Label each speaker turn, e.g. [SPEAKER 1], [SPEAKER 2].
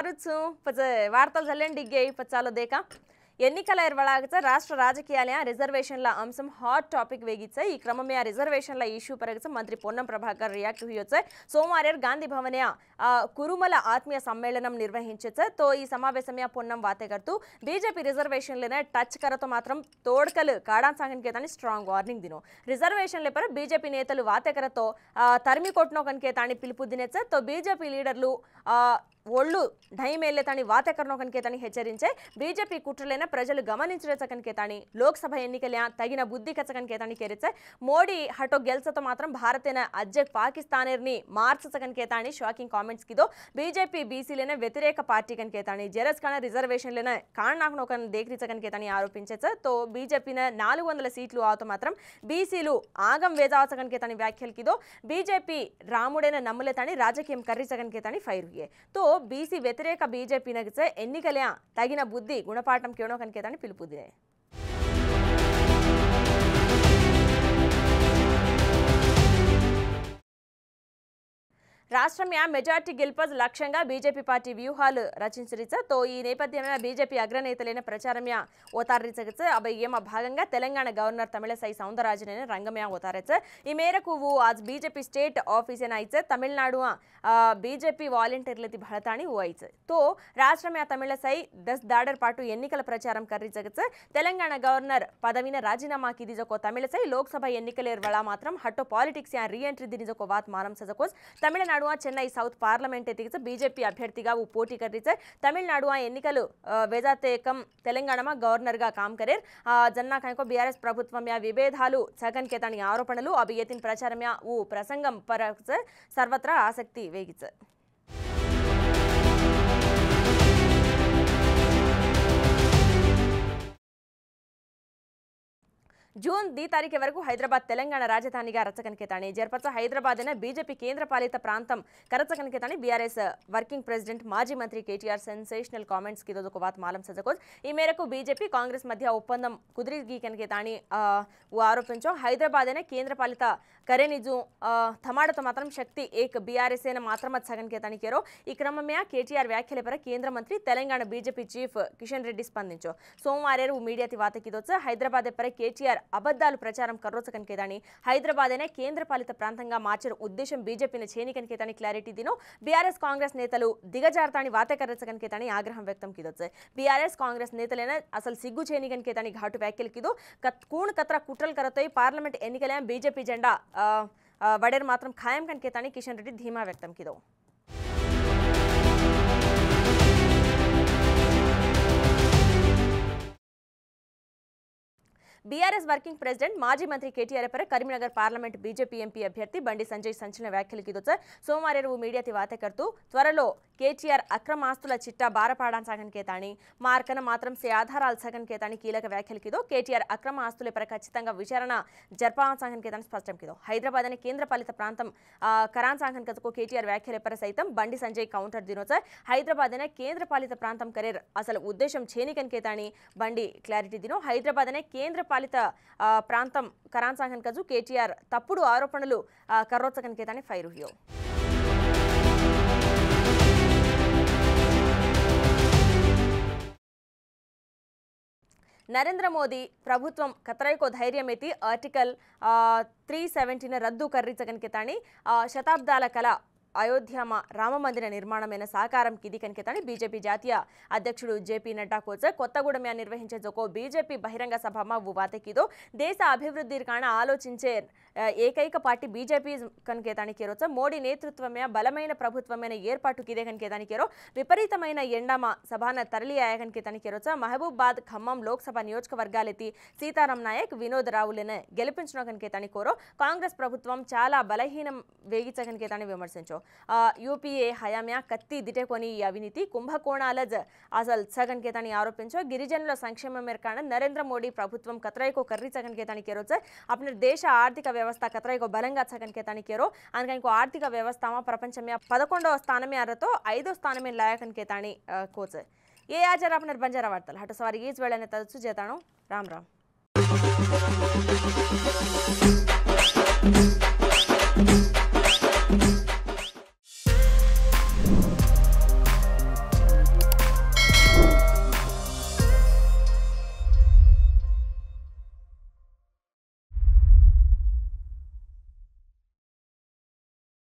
[SPEAKER 1] पारुछु पच वार्तल झल्लेन डिग्गे पचालो देखा ఎన్నికల ఇర్వళాగచ రాష్ట్ర రాజకీయాల రిజర్వేషన్ల అంశం హాట్ టాపిక్ వేగిచ ఈ క్రమమే ఆ రిజర్వేషన్ల ఇష్యూ పరగచ మంత్రి పొన్నం ప్రభాకర్ రియాక్ట్ हुयोच సోమవారం గాంధీ భవనయ కురుమల ఆత్మీయ సమ్మేళనం నిర్వహించచ తో ఈ సమావేశమే పొన్నం వాతే करतू बीजेपी रिजर्वेशनलेने टच करतो మాత్రం తోడ్కలు కాడాన్ సాగన్ కేతాని స్ట్రాంగ్ వార్నింగ్ दिनो रिजर्वेशनले पर बीजेपी నేతలు వాతే करतो తరిమి కొట్నో కన్కేతాని పిలుపు దినేచ తో बीजेपी లీడర్లు ఒళ్ళు ढई मेले तानी वाते करनो कनकेतानी हेच्चरिंचे बीजेपी कुट्रलेन प्रजलु गमनिंचरेच कनकेतानी लोकसभा एन्निकल्या तगिन बुद्धि कच कनकेतानी केरेच मोडी हटो गेल्सतो मात्रम भारतेन अज्जक पाकिस्तानेर्नी मार्चच कनकेतानी शॉकिंग कामेंट्स किदो बीजेपी बीसीलेने व्यतिरेक पार्टी कनकेतानी जेरस कण रिजर्वेशनलेने काणनाकनो कन देखरिच कनकेतानी आरोपिंचेच तो बीजेपीने 400 सीट्लु आवतो मात्रम बीसीलु आगम वेजावच कनकेतानी व्याख्यल किदो बीजेपी रामुडेन नम्मलेतानी राजकीयं कर्रिच कनकेतानी फैर हुए तो बीसी व्यतिरेक बीजेपी नगचे एन्निकल्या तगिन बुद्धि गुणपाठं केणो कनकेतानी पिलुपुदिने రాష్ట్రంలో మెజారిటీ గెలుపజ్ లక్ష్యంగా బీజేపీ పార్టీ వ్యూహాలు రచించరిచ తో ఈ నేపథ్యంలో బీజేపీ అగ్రనేతలైన ప్రచారమ్య ఓతారిచగచ అబయ్యమ భాగంగా తెలంగాణ గవర్నర్ తమిళసై సౌందరరాజన్ రంగమ్య ఓతారచ ఈ మేరకు आज बीजेपी स्टेट ऑफिस आईचे तमिलनाडु बीजेपी वालंटियर्लती भळताणी हुआईचे तो राष्ट्र में तमिळसै 10 दाडर पाटू एन्निकल प्रचारम कर्रिचगच तेलंगाणा गवर्नर पदवीन राजीनामा किदिजको तमिळसै लोकसभा एन्निकलेर वळा मात्रम हट्टो पॉलिटिक्स या री एंट्री दिनिजको बात मारम सजकोस तमिळनाडु चेन्नई साउथ पार्लमेंट एतिगच बीजेपी अभ्यर्थीगा वो पोटी कर्रिचे तमिळनाडु एन्निकलु वेजातेकम तेलंगाणमा गवर्नर गा काम करेर जन्ना कायको बीआरएस प्रभुत्वम या विभेदालु छगन केतानी आरोपणलु अभी येतिन प्रचारम या वो प्रसंगम परच सर्वत्र आसक्ति वेगिच జూన్ 10 తారీఖు వరకు హైదరాబాద్ తెలంగాణ రాజధానిగా రచకనకేతాని జర్పచ హైదరాబాద్న బీజేపీ కేంద్ర పాలిత ప్రాంతం కరచకనకేతాని బీఆర్ఎస్ వర్కింగ్ ప్రెసిడెంట్ మాజీ మంత్రి కేటీఆర్ సెన్సేషనల్ కామెంట్స్ కి దొక బాత్ మాలం సజకోజ్ ఈ మేరకు బీజేపీ కాంగ్రెస్ మధ్య ఒప్పందం కుదిరిగి కనకేతాని ఆరోపించో హైదరాబాద్నే కేంద్ర పాలిత కరేనిజు థమాడతో మాత్రం శక్తి ఏక్ బీఆర్ఎస్ నే మాత్రం సగనకేతాని కేరో ఈ క్రమమే కేటీఆర్ వ్యాఖ్యల పర కేంద్ర మంత్రి తెలంగాణ బీజేపీ చీఫ్ కిషన్ రెడ్డి స్పందించో సోమవారం మీడియాతి వాతకి దొచ్చ హైదరాబాద్ పర కేటీఆర్ అబద్ధాలు ప్రచారం కర్రోచకనకేదాని హైదరాబాద్నే కేంద్ర పాలిత ప్రాంతంగా మార్చే ఉద్దేశం బీజేపీని చేనికనకేతాని క్లారిటీ దినో బీఆర్ఎస్ కాంగ్రెస్ నేతలు దిగజార్తాని వాతే కర్రచకనకేతాని ఆగ్రహం వ్యక్తం కిదొచ్చ బీఆర్ఎస్ కాంగ్రెస్ నేతలేన అసలు సిగ్గు చేనికనకేతాని ఘాటు వ్యాఖ్యలు కిదో కూण కత్ర కుట్రల్ కరతోయి పార్లమెంట్ ఎన్నికల బీజేపీ జెండా వడేర్ మాత్రం ఖాయం కనకేతాని కిషన్ రెడ్డి ధీమా వ్యక్తం కిదో बीआरएस वर्किंग प्रेसिडेंट माजी मंत्री केटीआर पर करीमनगर पार्लमेंट बीजेपी एंपी अभ्यर्थी बंडी संजय संचलన వ్యాఖ్యలు కిదొచ్చ సోమవారం మీడియాతి వాతే करतू త్వరలో కేటీఆర్ అక్రమ ఆస్తుల చిట్టా బారపాడాన్ సగనకేతాని మార్కన మాత్రం సే ఆధారాలు సగనకేతాని కీలక వ్యాఖ్యలు కిదో కేటీఆర్ అక్రమ ఆస్తుల పర ఖచ్చితంగా విచారణ జరపాన్ సగనకేతాని స్పష్టం కిదో హైదరాబాద్ అనే కేంద్ర పాలిత ప్రాంతం కరాన్ సగనకతకు కేటీఆర్ వ్యాఖ్యల పర సైతం బండి సంజయ్ కౌంటర్ దినోచ్చ హైదరాబాద్ అనే కేంద్ర పాలిత ప్రాంతం కరేర్ అసలు ఉద్దేశం చేనికనకేతాని బండి క్లారిటీ దినో హైదరాబాద్ అనే కేంద్ర పాలిత ప్రాంతం కరాన్ సాగన్ కజు కేటీఆర్ తప్పుడు ఆరోపణలు కర్రోచకనకేతాని ఫైర్ హుయో नरेंद्र मोदी प्रभुत्वं कतराईको धैर्यमेति आर्टिकल 370 रद्दु कर्रिचकनकेतानि शताब्दाल कल अयोध्या राम मंदिर निर्माणమైన సాకారం కిది కనకేతాని బీజేపీ జాతీయ అధ్యక్షుడు జేపీ నడ్డా కోచ కొత్తగూడెం నిర్వహించే జోకో బీజేపీ బహిరంగ సభమ వాతకిదో దేశ అభివృద్ధి కాణ ఆలోచించే ఏకైక పార్టీ బీజేపీ కనకేతాని కేరోచ మోడీ నేతృత్వమే బలమైన ప్రభుత్వమైన ఏర్పాటు కిదే కనకేతాని కేరో విపరీతమైన ఎండమ సభాన తరలి ఆయ కనకేతాని కేరోచ మహబూబాబాద్ ఖమ్మం లోక్సభ నియోజకవర్గాలెతి సీతారాం నాయక్ వినోద్ రావులను గెలిపించిన కనకేతాని కోరో కాంగ్రెస్ ప్రభుత్వం చాలా బలహీనం వేగిచ కనకేతాని విమర్శించో यूपीए हयाम्या कत्ती दिटेकोनी अविनीति कुंभकोणालज असल सगनकेतानी आरोपिंचो गिरिजनुల సంక్షేమ మేరకాన నరేంద్ర మోడీ ప్రభుత్వం కతరైకో కర్రి సగనకేతాని కేరోచ अपने देश आर्थिक व्यवस्था कतराईको बलंगा सगनकेतानी केरो अनका आर्थिक व्यवस्था में प्रपंच में 11వ स्थान में अरतो 5వ स्थान में लायकनकेतानी कोच ये आचार अपने बंजारा वार्तल हट सवारी ईज वेळने तदसु जेताणो राम राम